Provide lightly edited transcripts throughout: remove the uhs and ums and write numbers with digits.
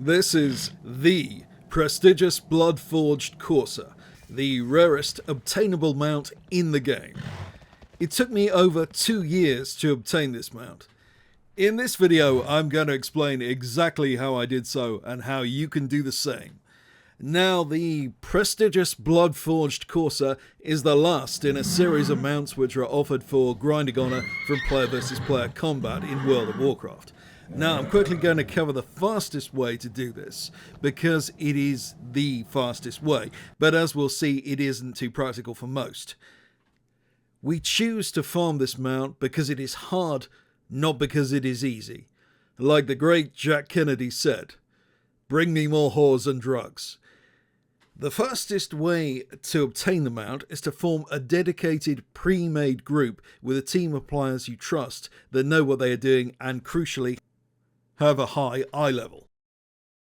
This is the Prestigious Bloodforged Courser, the rarest obtainable mount in the game. It took me over 2 years to obtain this mount. In this video, I'm going to explain exactly how I did so and how you can do the same. Now, the Prestigious Bloodforged Courser is the last in a series of mounts which are offered for grinding honour from player versus player combat in World of Warcraft. Now, I'm quickly going to cover the fastest way to do this, because it is the fastest way, but as we'll see, it isn't too practical for most. We choose to farm this mount because it is hard, not because it is easy. Like the great Jack Kennedy said, "Bring me more whores and drugs." The fastest way to obtain the mount is to form a dedicated pre-made group with a team of players you trust that know what they are doing and, crucially, have a high eye level.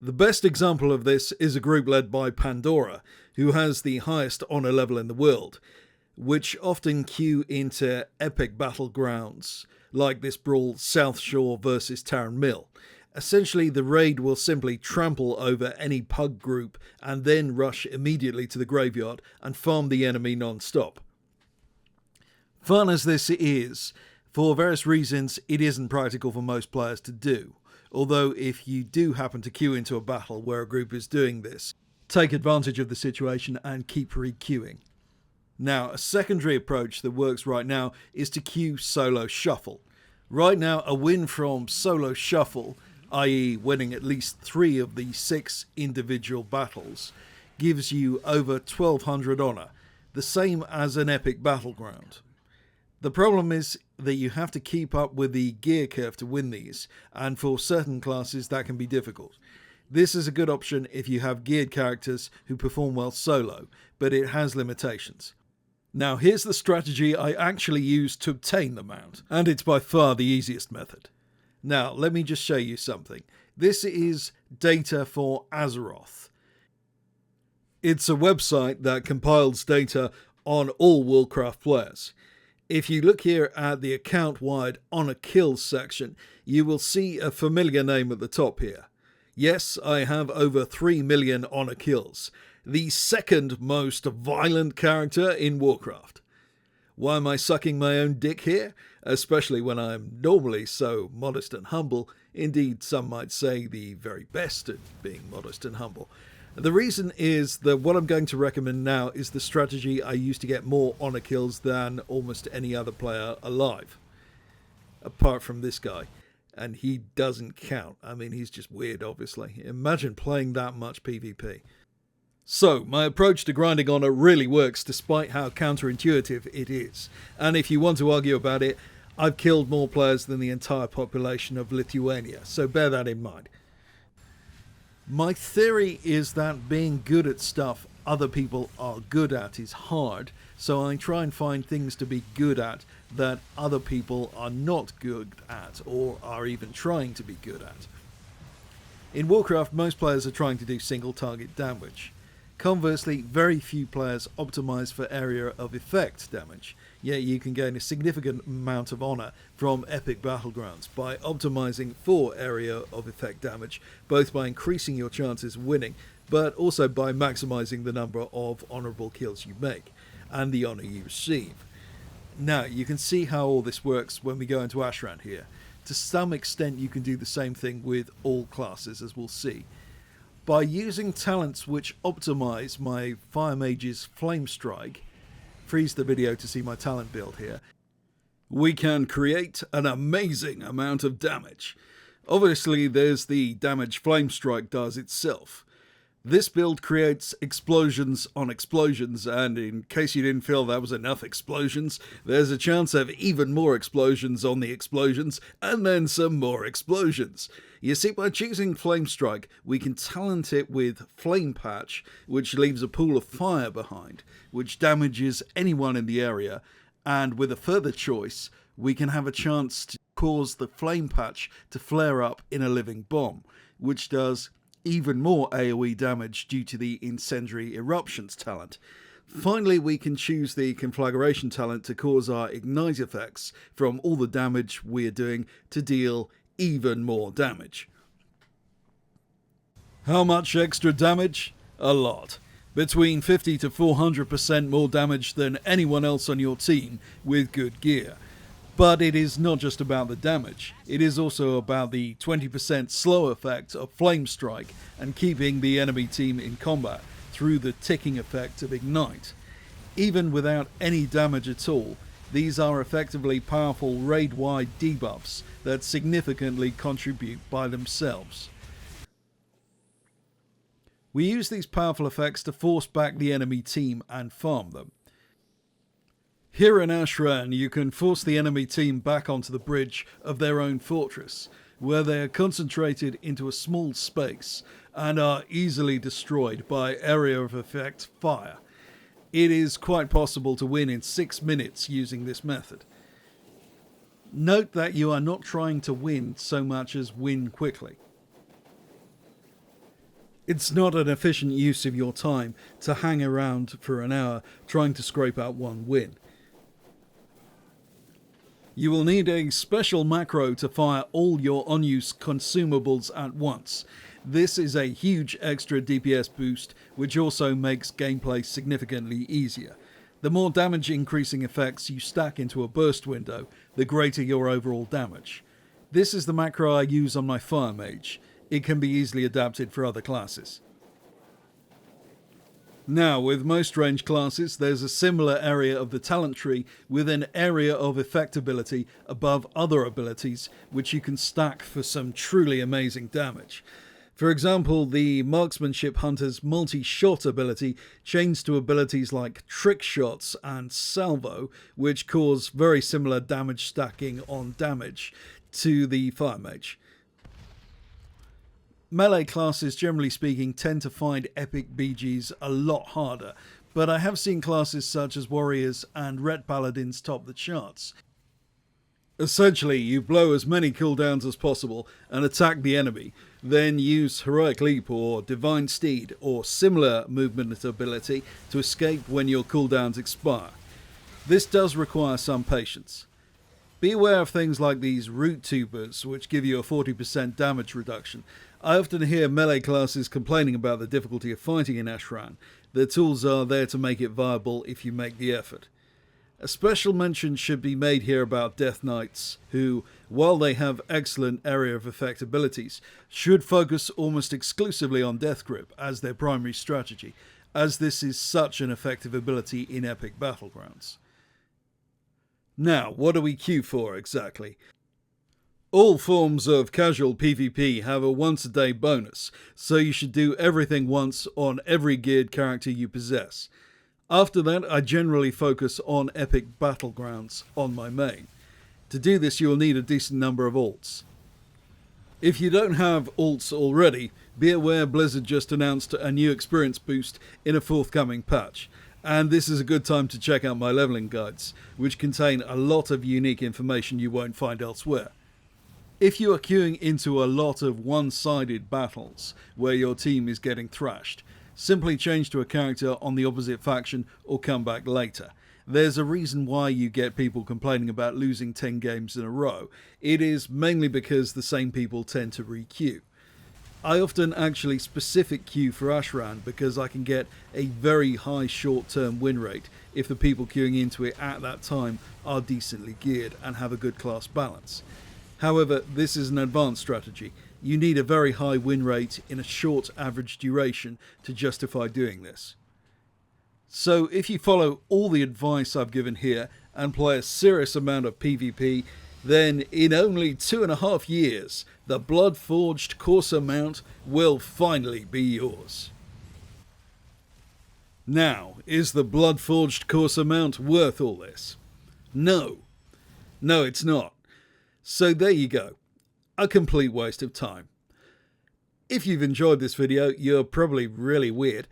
The best example of this is a group led by Pandora, who has the highest honour level in the world, which often queue into epic battlegrounds, like this brawl South Shore versus Tarren Mill. Essentially, the raid will simply trample over any pug group and then rush immediately to the graveyard and farm the enemy non-stop. Fun as this is, for various reasons it isn't practical for most players to do. Although if you do happen to queue into a battle where a group is doing this, take advantage of the situation and keep re-queuing. Now, a secondary approach that works right now is to queue solo shuffle. Right now, a win from solo shuffle, i.e. winning at least 3 of the 6 individual battles, gives you over 1200 honour, the same as an epic battleground. The problem is that you have to keep up with the gear curve to win these, and for certain classes that can be difficult. This is a good option if you have geared characters who perform well solo, but it has limitations. Now, here's the strategy I actually used to obtain the mount, and it's by far the easiest method. Now, let me just show you something. This is data for Azeroth. It's a website that compiles data on all Warcraft players. If you look here at the account-wide Honor Kills section, you will see a familiar name at the top here. Yes, I have over 3 million Honor Kills, the second most violent character in Warcraft. Why am I sucking my own dick here? Especially when I'm normally so modest and humble. Indeed, some might say the very best at being modest and humble. The reason is that what I'm going to recommend now is the strategy I use to get more honor kills than almost any other player alive. Apart from this guy. And he doesn't count. I mean, he's just weird, obviously. Imagine playing that much PvP. So, my approach to grinding honor really works despite how counterintuitive it is. And if you want to argue about it, I've killed more players than the entire population of Lithuania. So bear that in mind. My theory is that being good at stuff other people are good at is hard, so I try and find things to be good at that other people are not good at or are even trying to be good at. In Warcraft, most players are trying to do single target damage. Conversely, very few players optimize for area of effect damage, yet you can gain a significant amount of honour from epic battlegrounds by optimizing for area of effect damage, both by increasing your chances of winning, but also by maximizing the number of honourable kills you make, and the honour you receive. Now, you can see how all this works when we go into Ashran here. To some extent you can do the same thing with all classes, as we'll see. By using talents which optimize my Fire Mage's Flame Strike, freeze the video to see my talent build here, we can create an amazing amount of damage. Obviously, there's the damage Flame Strike does itself. This build creates explosions on explosions, and in case you didn't feel that was enough explosions, there's a chance of even more explosions on the explosions, and then some more explosions. You see, by choosing Flame Strike, we can talent it with Flame Patch, which leaves a pool of fire behind, which damages anyone in the area, and with a further choice, we can have a chance to cause the Flame Patch to flare up in a living bomb, which does even more AoE damage due to the Incendiary Eruptions talent. Finally, we can choose the Conflagration talent to cause our Ignite effects from all the damage we are doing to deal even more damage. How much extra damage? A lot. Between 50 to 400% more damage than anyone else on your team with good gear. But it is not just about the damage, it is also about the 20% slow effect of Flame Strike and keeping the enemy team in combat through the ticking effect of Ignite. Even without any damage at all, these are effectively powerful raid-wide debuffs that significantly contribute by themselves. We use these powerful effects to force back the enemy team and farm them. Here in Ashran, you can force the enemy team back onto the bridge of their own fortress, where they are concentrated into a small space and are easily destroyed by area of effect fire. It is quite possible to win in 6 minutes using this method. Note that you are not trying to win so much as win quickly. It's not an efficient use of your time to hang around for an hour trying to scrape out one win. You will need a special macro to fire all your unused consumables at once. This is a huge extra DPS boost, which also makes gameplay significantly easier. The more damage increasing effects you stack into a burst window, the greater your overall damage. This is the macro I use on my Fire Mage. It can be easily adapted for other classes. Now, with most range classes, there's a similar area of the talent tree with an area of effect ability above other abilities, which you can stack for some truly amazing damage. For example, the Marksmanship Hunter's multi-shot ability chains to abilities like Trick Shots and Salvo, which cause very similar damage stacking on damage to the Fire Mage. Melee classes, generally speaking, tend to find epic BGs a lot harder, but I have seen classes such as Warriors and Ret Paladins top the charts. Essentially, you blow as many cooldowns as possible and attack the enemy, then use Heroic Leap or Divine Steed or similar movement ability to escape when your cooldowns expire. This does require some patience. Be aware of things like these root tubers, which give you a 40% damage reduction. I often hear melee classes complaining about the difficulty of fighting in Ashran. The tools are there to make it viable if you make the effort. A special mention should be made here about Death Knights, who, while they have excellent area of effect abilities, should focus almost exclusively on Death Grip as their primary strategy, as this is such an effective ability in epic battlegrounds. Now, what do we queue for exactly? All forms of casual PvP have a once a day bonus, so you should do everything once on every geared character you possess. After that, I generally focus on epic battlegrounds on my main. To do this, you'll need a decent number of alts. If you don't have alts already, be aware Blizzard just announced a new experience boost in a forthcoming patch. And this is a good time to check out my leveling guides, which contain a lot of unique information you won't find elsewhere. If you are queuing into a lot of one-sided battles where your team is getting thrashed, simply change to a character on the opposite faction or come back later. There's a reason why you get people complaining about losing 10 games in a row. It is mainly because the same people tend to re-queue. I often actually specific queue for Ashran because I can get a very high short-term win rate if the people queuing into it at that time are decently geared and have a good class balance. However, this is an advanced strategy. You need a very high win rate in a short average duration to justify doing this. So if you follow all the advice I've given here and play a serious amount of PvP, then in only 2.5 years, the Bloodforged Courser mount will finally be yours. Now, is the Bloodforged Courser mount worth all this? No. No, it's not. So there you go. A complete waste of time. If you've enjoyed this video, you're probably really weird.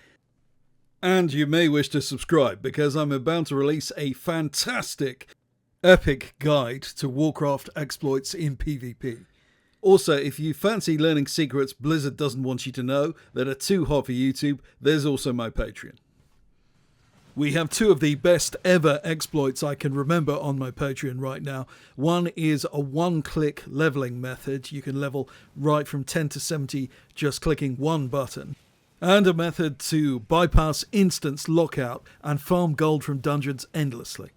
And you may wish to subscribe because I'm about to release a fantastic, epic guide to Warcraft exploits in PvP. Also, if you fancy learning secrets Blizzard doesn't want you to know that are too hot for YouTube, there's also my Patreon. We have two of the best ever exploits I can remember on my Patreon right now. One is a one-click leveling method. You can level right from 10 to 70 just clicking one button. And a method to bypass instance lockout and farm gold from dungeons endlessly.